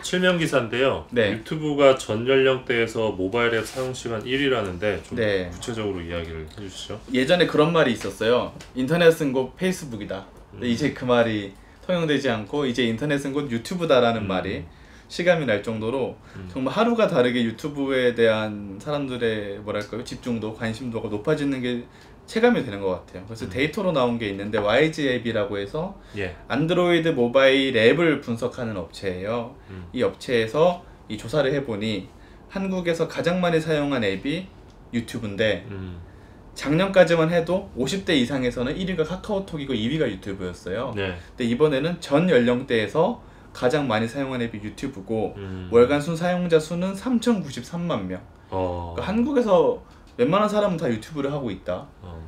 실명 기사인데요. 네. 유튜브가 전 연령대에서 모바일 앱 사용 시간 1위라는데 좀 네. 구체적으로 이야기를 해주시죠. 예전에 그런 말이 있었어요. 인터넷은 곧 페이스북이다. 근데 이제 그 말이 통용되지 않고 이제 인터넷은 곧 유튜브다라는 말이 실감이 날 정도로 정말 하루가 다르게 유튜브에 대한 사람들의 뭐랄까요, 집중도 관심도가 높아지는 게 체감이 되는 것 같아요. 그래서 데이터로 나온 게 있는데 YG 앱이라고 해서 예. 안드로이드 모바일 앱을 분석하는 업체예요. 이 업체에서 이 조사를 해보니 한국에서 가장 많이 사용한 앱이 유튜브인데 작년까지만 해도 50대 이상에서는 1위가 카카오톡이고 2위가 유튜브였어요. 네. 근데 이번에는 전 연령대에서 가장 많이 사용한 앱이 유튜브고 월간 순 사용자 수는 3,093만 명. 그러니까 한국에서 웬만한 사람은 다 유튜브를 하고 있다.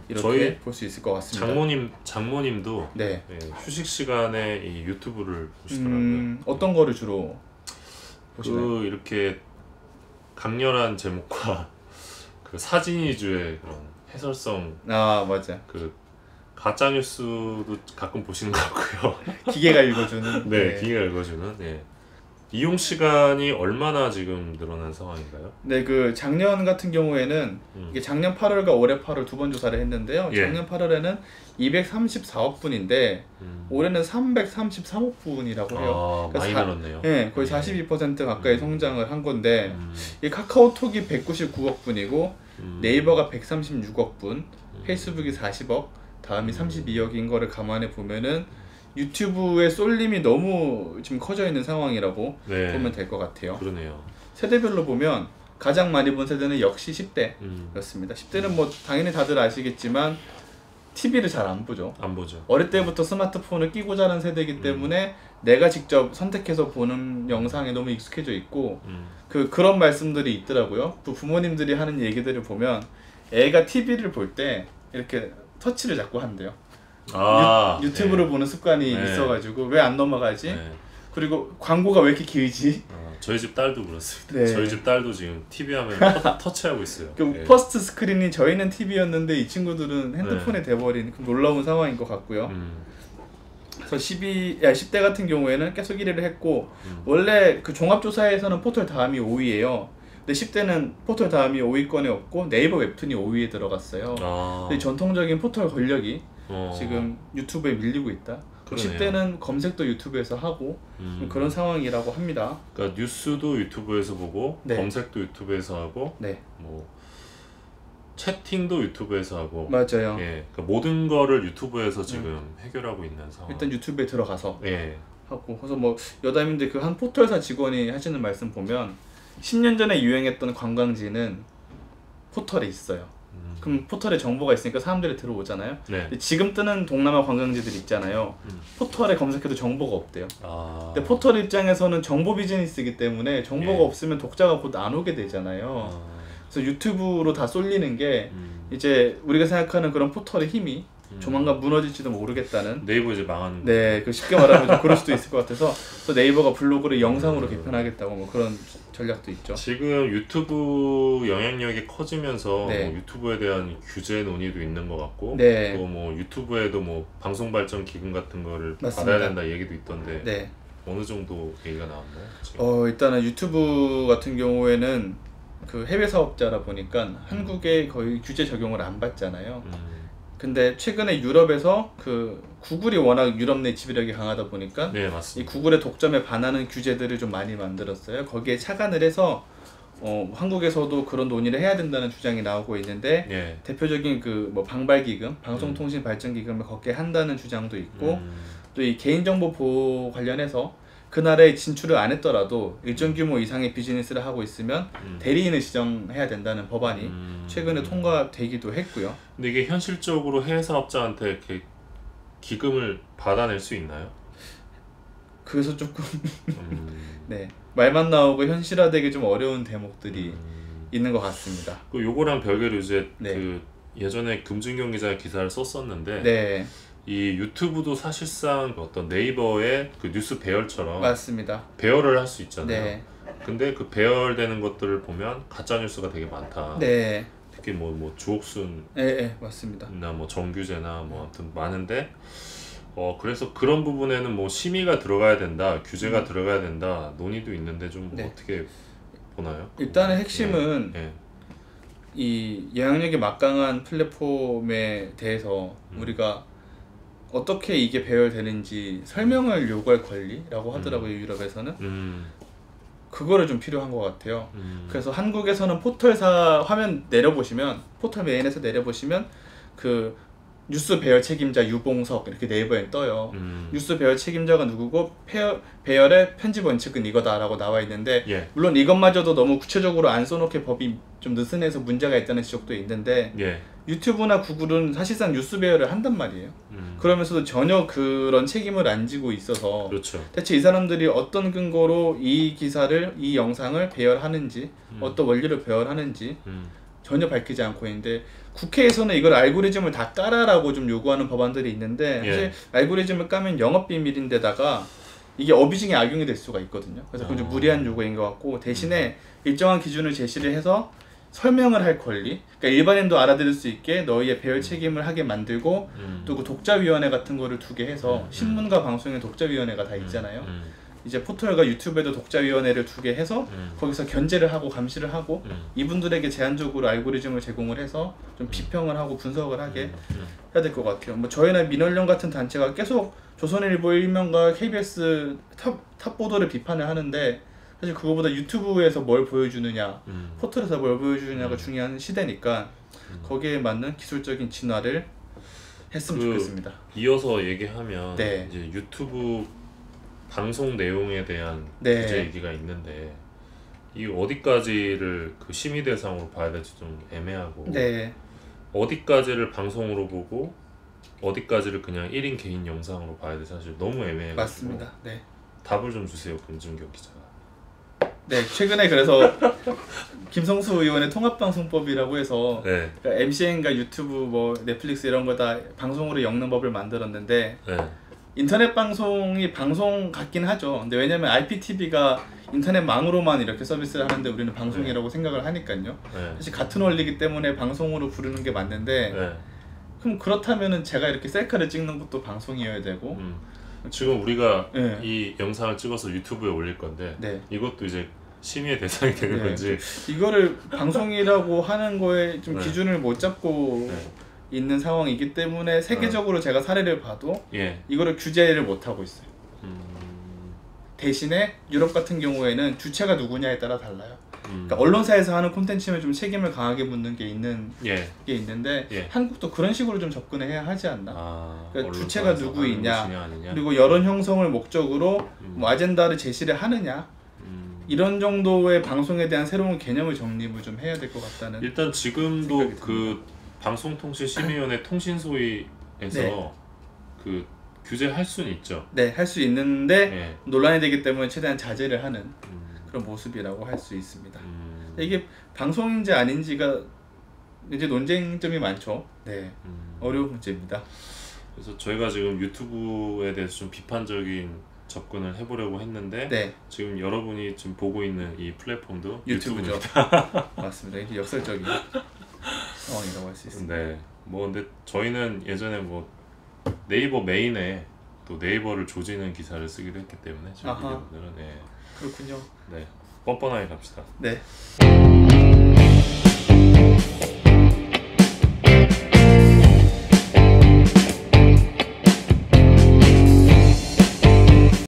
이렇게 볼 수 있을 것 같습니다. 장모님도 네. 예, 휴식 시간에 이 유튜브를 보시더라고요. 어떤 거를 주로 보시나요? 이렇게 강렬한 제목과 그 사진 위주의 그런 해설성, 맞아. 그 가짜 뉴스도 가끔 보시는 것 같고요. 기계가 읽어주는. 네, 기계가 읽어주는. 네. 이용 시간이 얼마나 지금 늘어난 상황인가요? 네, 그 작년 같은 경우에는 이게 작년 8월과 올해 8월 두 번 조사를 했는데요. 예. 작년 8월에는 234억 분인데 올해는 333억 분이라고 해요. 많이 늘었네요. 네, 거의 42% 가까이 성장을 한 건데 이 카카오톡이 199억 분이고 네이버가 136억 분, 페이스북이 40억, 다음이 32억인 거를 감안해 보면은 유튜브의 쏠림이 너무 지금 커져 있는 상황이라고 보면 될 것 같아요. 그러네요. 세대별로 보면 가장 많이 본 세대는 역시 10대였습니다. 10대는 뭐 당연히 다들 아시겠지만 TV를 잘 안 보죠. 안 보죠. 어릴 때부터 스마트폰을 끼고 자란 세대이기 때문에 내가 직접 선택해서 보는 영상에 너무 익숙해져 있고 그런 말씀들이 있더라고요. 부모님들이 하는 얘기들을 보면 애가 TV를 볼 때 이렇게 터치를 자꾸 한대요. 유튜브를 보는 습관이 있어가지고 왜 안 넘어가지? 그리고 광고가 왜 이렇게 길지? 저희 집 딸도 그렇습니다. 저희 집 딸도 지금 TV 하면 터치하고 있어요. 퍼스트 스크린이 저희는 TV였는데 이 친구들은 핸드폰에 돼버린 놀라운 상황인 것 같고요. 그래서 10대 같은 경우에는 계속 1위를 했고 원래 그 종합조사에서는 포털 다음이 5위예요. 근데 10대는 포털 다음이 5위권에 없고 네이버 웹툰이 5위에 들어갔어요. 근데 전통적인 포털 권력이 지금 유튜브에 밀리고 있다. 그러네요. 10대는 검색도 유튜브에서 하고 그런 상황이라고 합니다. 그러니까 뉴스도 유튜브에서 보고 검색도 유튜브에서 하고 뭐 채팅도 유튜브에서 하고 맞아요. 그러니까 모든 거를 유튜브에서 지금 해결하고 있는 상황. 일단 유튜브에 들어가서 하고 그래서 뭐 여담인데 그 한 포털사 직원이 하시는 말씀 보면 10년 전에 유행했던 관광지는 포털에 있어요. 그럼 포털에 정보가 있으니까 사람들이 들어오잖아요. 근데 지금 뜨는 동남아 관광지들 있잖아요. 포털에 검색해도 정보가 없대요. 근데 포털 입장에서는 정보 비즈니스이기 때문에 정보가 없으면 독자가 곧 안 오게 되잖아요. 그래서 유튜브로 다 쏠리는 게 이제 우리가 생각하는 그런 포털의 힘이 조만간 무너질지도 모르겠다는. 네이버 이제 망하는 거. 네, 그 쉽게 말하면 좀 그럴 수도 있을 것 같아서 또 네이버가 블로그를 영상으로 개편하겠다고 뭐 그런 전략도 있죠. 지금 유튜브 영향력이 커지면서 뭐 유튜브에 대한 규제 논의도 있는 것 같고 또 뭐 유튜브에도 뭐 방송 발전 기금 같은 거를 받아야 된다 얘기도 있던데 어느 정도 얘기가 나왔나요? 지금? 일단은 유튜브 같은 경우에는 그 해외 사업자라 보니까 한국에 거의 규제 적용을 안 받잖아요. 근데 최근에 유럽에서 그 구글이 워낙 유럽 내 지배력이 강하다 보니까 이 구글의 독점에 반하는 규제들을 좀 많이 만들었어요. 거기에 착안을 해서 한국에서도 그런 논의를 해야 된다는 주장이 나오고 있는데 대표적인 그 뭐 방발기금, 방송통신발전기금을 걷게 한다는 주장도 있고 또 이 개인정보 보호 관련해서 그 나라에 진출을 안 했더라도 일정 규모 이상의 비즈니스를 하고 있으면 대리인을 지정해야 된다는 법안이 최근에 통과되기도 했고요. 근데 이게 현실적으로 해외 사업자한테 이렇게 기금을 받아낼 수 있나요? 그래서 조금 말만 나오고 현실화되기 좀 어려운 대목들이 있는 것 같습니다. 요거랑 별개로 이제 그 예전에 금준경 기자가 기사를 썼었는데 이 유튜브도 사실상 어떤 네이버의 그 뉴스 배열처럼 맞습니다. 배열을 할 수 있잖아요. 근데 그 배열되는 것들을 보면 가짜 뉴스가 되게 많다. 특히 뭐 주옥순 맞습니다. 나 뭐 정규제나 뭐 아무튼 많은데 그래서 그런 부분에는 뭐 심의가 들어가야 된다, 규제가 들어가야 된다 논의도 있는데 좀 네. 어떻게 보나요? 일단은 핵심은 네. 네. 이 영향력이 막강한 플랫폼에 대해서 우리가 어떻게 이게 배열되는지 설명을 요구할 권리라고 하더라고요. 유럽에서는. 그거를 좀 필요한 것 같아요. 그래서 한국에서는 포털사 화면 내려보시면, 포털 메인에서 내려보시면 그 뉴스 배열 책임자 유봉석 이렇게 네이버에 떠요. 뉴스 배열 책임자가 누구고 배열의 편집 원칙은 이거다라고 나와 있는데 예. 물론 이것마저도 너무 구체적으로 안 써놓게 법이 좀 느슨해서 문제가 있다는 지적도 있는데 예. 유튜브나 구글은 사실상 뉴스 배열을 한단 말이에요. 그러면서도 전혀 그런 책임을 안 지고 있어서 그렇죠. 대체 이 사람들이 어떤 근거로 이 기사를, 이 영상을 배열하는지 어떤 원리를 배열하는지 전혀 밝히지 않고 있는데 국회에서는 이걸 알고리즘을 다 까라라고 좀 요구하는 법안들이 있는데 사실 알고리즘을 까면 영업비밀인데다가 이게 어뷰징에 악용이 될 수가 있거든요. 그래서 그건 좀 무리한 요구인 것 같고 대신에 일정한 기준을 제시를 해서 설명을 할 권리, 그러니까 일반인도 알아들을 수 있게 너희의 배열 책임을 하게 만들고 또 그 독자위원회 같은 거를 두게 해서 신문과 방송에 독자위원회가 다 있잖아요. 이제 포털과 유튜브에도 독자위원회를 두게 해서 거기서 견제를 하고 감시를 하고 이분들에게 제한적으로 알고리즘을 제공을 해서 좀 비평을 하고 분석을 하게 해야 될 것 같아요. 뭐 저희나 민원령 같은 단체가 계속 조선일보 일면과 KBS 탑 보도를 비판을 하는데 사실 그거보다 유튜브에서 뭘 보여주느냐 포털에서 뭘 보여주느냐가 중요한 시대니까 거기에 맞는 기술적인 진화를 했으면 좋겠습니다. 이어서 얘기하면 네. 이제 유튜브 방송 내용에 대한 네. 규제 얘기가 있는데 이 어디까지를 그 심의 대상으로 봐야 될지 좀 애매하고 네. 어디까지를 방송으로 보고 어디까지를 그냥 1인 개인 영상으로 봐야 될지 사실 너무 애매해가지고 맞습니다. 네. 답을 좀 주세요, 권준경 기자가. 네, 최근에 그래서 김성수 의원의 통합방송법이라고 해서 네. 그러니까 MCN과 유튜브, 뭐 넷플릭스 이런 거 다 방송으로 엮는 법을 만들었는데 네. 인터넷 방송이 방송 같긴 하죠. 근데 왜냐면 IPTV가 인터넷망으로만 이렇게 서비스를 하는데 우리는 방송이라고 네. 생각을 하니까요. 네. 사실 같은 원리이기 때문에 방송으로 부르는 게 맞는데 네. 그럼 그렇다면은 제가 이렇게 셀카를 찍는 것도 방송이어야 되고 지금 우리가 네. 이 영상을 찍어서 유튜브에 올릴 건데 네. 이것도 이제 심의의 대상이 되는 네. 건지 이거를 방송이라고 하는 거에 좀 네. 기준을 못 잡고 네. 있는 상황이기 때문에 세계적으로 제가 사례를 봐도 예. 이거를 규제를 못 하고 있어요. 대신에 유럽 같은 경우에는 주체가 누구냐에 따라 달라요. 그러니까 언론사에서 하는 콘텐츠면 좀 책임을 강하게 묻는 게 있는데 예. 한국도 그런 식으로 좀 접근을 해야 하지 않나. 그러니까 주체가 누구이냐 그리고 여론 형성을 목적으로 뭐 아젠다를 제시를 하느냐 이런 정도의 방송에 대한 새로운 개념을 정립을 좀 해야 될 것 같다는. 일단 지금도 그 방송통신심의위원회 통신소위에서 네. 그 규제할 수는 있죠. 네, 할 수 있는데 네. 논란이 되기 때문에 최대한 자제를 하는 그런 모습이라고 할 수 있습니다. 이게 방송인지 아닌지가 이제 논쟁점이 많죠. 네, 어려운 문제입니다. 그래서 저희가 지금 유튜브에 대해서 좀 비판적인 접근을 해보려고 했는데 네. 지금 여러분이 지금 보고 있는 이 플랫폼도 유튜브죠. 맞습니다. 이게 역설적인 상황이라고 할 수 있습니다. 네, 뭐 근데 저희는 예전에 뭐 네이버 메인에 또 네이버를 조지는 기사를 쓰기도 했기 때문에 저희 기자분들은 네. 그렇군요. 네, 뻔뻔하게 갑시다. 네.